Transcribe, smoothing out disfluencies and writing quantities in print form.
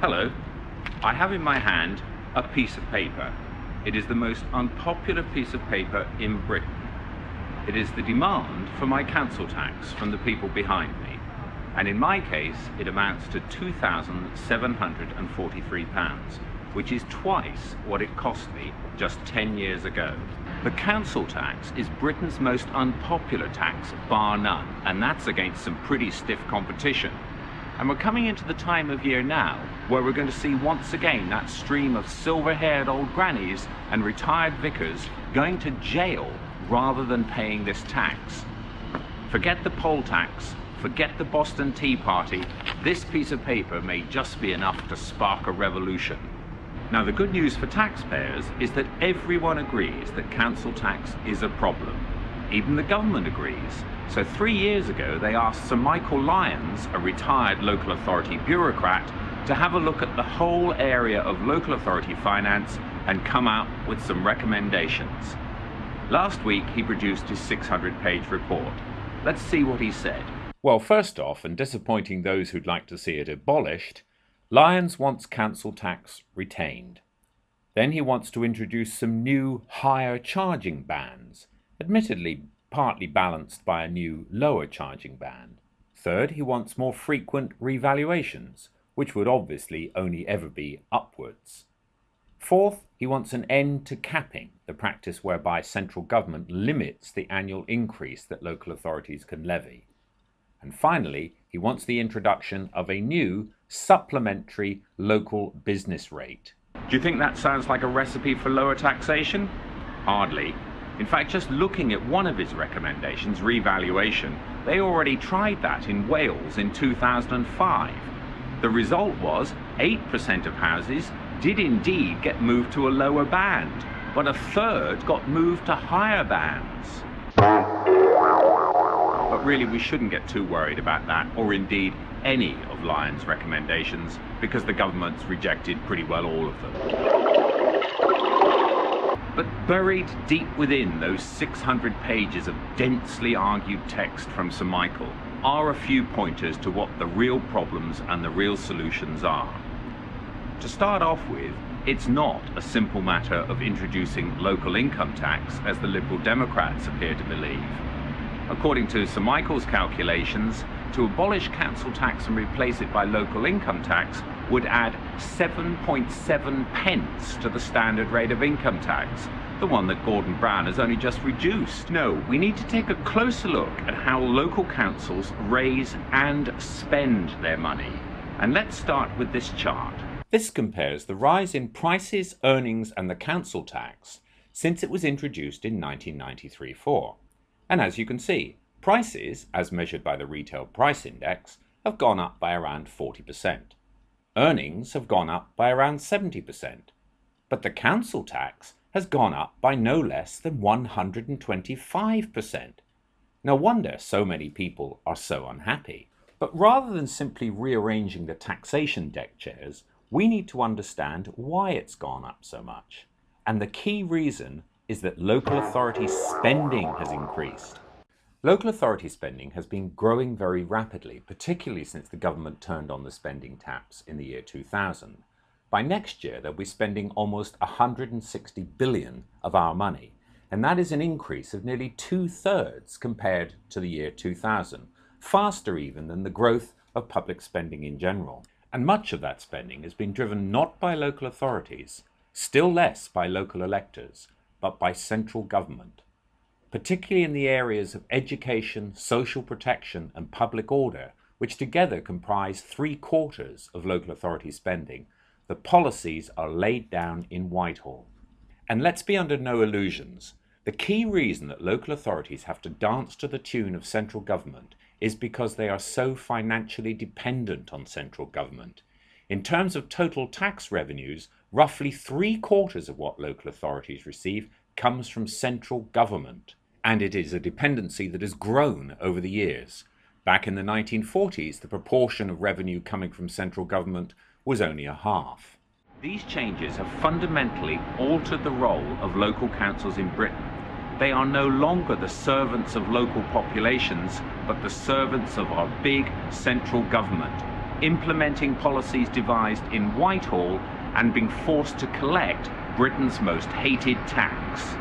Hello, I have in my hand a piece of paper. It is the most unpopular piece of paper in Britain. It is the demand for my council tax from the people behind me. And in my case, it amounts to £2,743, which is twice what it cost me just 10 years ago. The council tax is Britain's most unpopular tax, bar none, and that's against some pretty stiff competition. And we're coming into the time of year now where we're going to see once again that stream of silver-haired old grannies and retired vicars going to jail rather than paying this tax. Forget the poll tax, forget the Boston Tea Party, this piece of paper may just be enough to spark a revolution. Now, the good news for taxpayers is that everyone agrees that council tax is a problem. Even the government agrees. So 3 years ago, they asked Sir Michael Lyons, a retired local authority bureaucrat, to have a look at the whole area of local authority finance and come out with some recommendations. Last week, he produced his 600-page report. Let's see what he said. Well, first off, and disappointing those who'd like to see it abolished, Lyons wants council tax retained. Then he wants to introduce some new higher charging bands, admittedly partly balanced by a new lower charging band. Third, he wants more frequent revaluations, which would obviously only ever be upwards. Fourth, he wants an end to capping, the practice whereby central government limits the annual increase that local authorities can levy. And finally, he wants the introduction of a new supplementary local business rate. Do you think that sounds like a recipe for lower taxation? Hardly. In fact, just looking at one of his recommendations, revaluation, they already tried that in Wales in 2005. The result was 8% of houses did indeed get moved to a lower band, but a third got moved to higher bands. But really, we shouldn't get too worried about that, or indeed any of Lyons' recommendations, because the government's rejected pretty well all of them. But buried deep within those 600 pages of densely argued text from Sir Michael are a few pointers to what the real problems and the real solutions are. To start off with, it's not a simple matter of introducing local income tax, as the Liberal Democrats appear to believe. According to Sir Michael's calculations, to abolish council tax and replace it by local income tax would add 7.7 pence to the standard rate of income tax, the one that Gordon Brown has only just reduced. No, we need to take a closer look at how local councils raise and spend their money. And let's start with this chart. This compares the rise in prices, earnings and the council tax since it was introduced in 1993-4. And as you can see, prices, as measured by the Retail Price Index, have gone up by around 40%. Earnings have gone up by around 70%. But the council tax has gone up by no less than 125%. No wonder so many people are so unhappy. But rather than simply rearranging the taxation deck chairs, we need to understand why it's gone up so much. And the key reason is that local authority spending has increased. Local authority spending has been growing very rapidly, particularly since the government turned on the spending taps in the year 2000. By next year, they'll be spending almost 160 billion of our money, and that is an increase of nearly 2/3 compared to the year 2000, faster even than the growth of public spending in general. And much of that spending has been driven not by local authorities, still less by local electors, but by central government, particularly in the areas of education, social protection and public order, which together comprise 3/4 of local authority spending. The policies are laid down in Whitehall. And let's be under no illusions. The key reason that local authorities have to dance to the tune of central government is because they are so financially dependent on central government. In terms of total tax revenues, roughly 3/4 of what local authorities receive comes from central government. And it is a dependency that has grown over the years. Back in the 1940s, the proportion of revenue coming from central government was only a half. These changes have fundamentally altered the role of local councils in Britain. They are no longer the servants of local populations, but the servants of our big central government. implementing policies devised in Whitehall, and being forced to collect Britain's most hated tax.